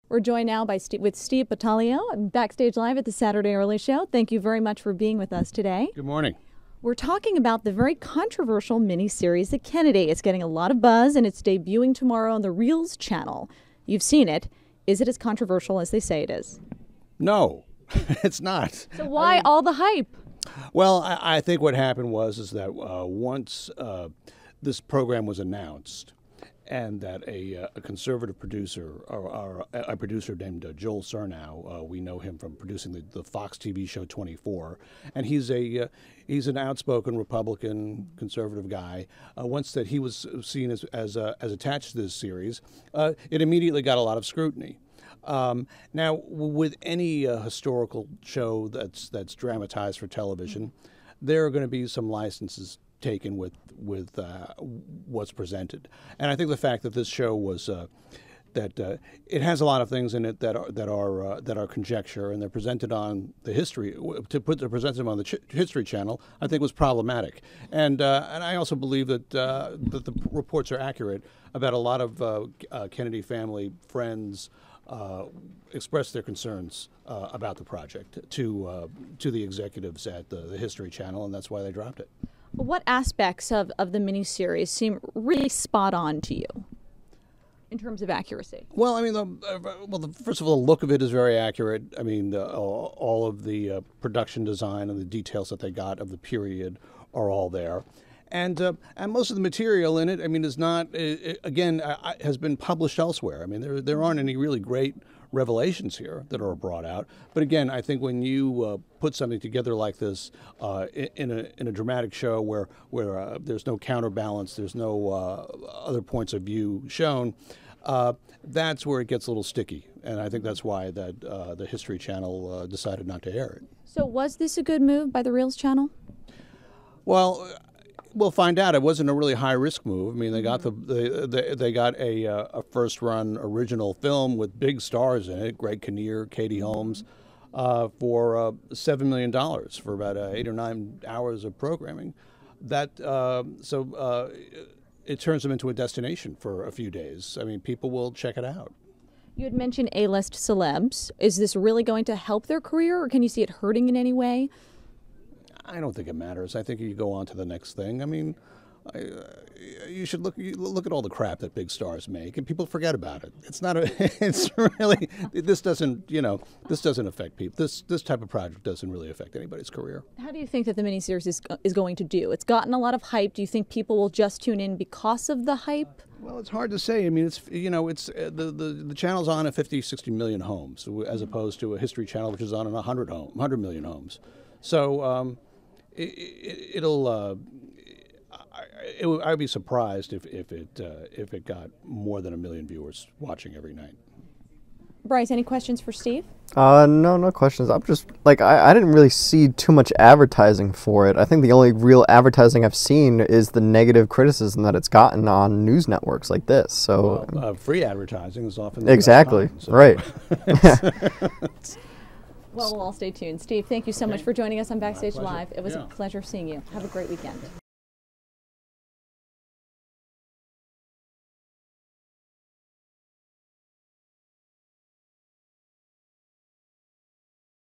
We're joined now by with Steve Battaglio, backstage live at the Saturday Early Show. Thank you very much for being with us today. Good morning. We're talking about the very controversial miniseries, The Kennedy. It's getting a lot of buzz, and it's debuting tomorrow on the REELZ channel. You've seen it. Is it as controversial as they say it is? No, it's not. So why all the hype? Well, I think what happened was that once this program was announced, and that a conservative producer, or a producer named Joel Surnow, we know him from producing the Fox TV show 24, and he's an outspoken Republican conservative guy. Once that he was seen as attached to this series, it immediately got a lot of scrutiny. Now, with any historical show that's dramatized for television, there are going to be some licenses taken with what's presented, and I think the fact that this show was that it has a lot of things in it that are conjecture, and they're presented on the history present them on the History Channel, I think was problematic, and I also believe that the reports are accurate about a lot of Kennedy family friends. Expressed their concerns about the project to the executives at the History Channel, and that's why they dropped it. What aspects of the miniseries seem really spot on to you in terms of accuracy? Well, I mean, first of all, the look of it is very accurate. I mean, all of the production design and the details that they got of the period are all there. And most of the material in it, I mean, is not, again, has been published elsewhere. I mean, there aren't any really great revelations here that are brought out. But again, I think when you put something together like this in a dramatic show where there's no counterbalance, there's no other points of view shown, that's where it gets a little sticky. And I think that's why that the History Channel decided not to air it. So was this a good move by the REELZ channel? Well, we'll find out. It wasn't a really high risk move. I mean, they got they got a first run original film with big stars in it, Greg Kinnear, Katie Holmes, for $7 million for about 8 or 9 hours of programming. That it turns them into a destination for a few days. I mean, people will check it out. You had mentioned A-list celebs. Is this really going to help their career, or can you see it hurting in any way? I don't think it matters. I think you go on to the next thing. I mean, you should look at all the crap that big stars make, and people forget about it. It's not it's really, this doesn't affect people. This type of project doesn't really affect anybody's career. How do you think that the miniseries is going to do? It's gotten a lot of hype. Do you think people will just tune in because of the hype? Well, it's hard to say. I mean, it's the channel's on at 50-60 million homes, as opposed to a History Channel, which is on 100 million homes. So. I'd be surprised if it got more than 1 million viewers watching every night. Bryce, any questions for Steve? No questions. I'm just like I didn't really see too much advertising for it. I think the only real advertising I've seen is the negative criticism that it's gotten on news networks like this. So free advertising is often the exactly best time, so. Right. Well, we'll all stay tuned. Steve, thank you so much for joining us on Backstage Live. It was a pleasure seeing you. Have a great weekend.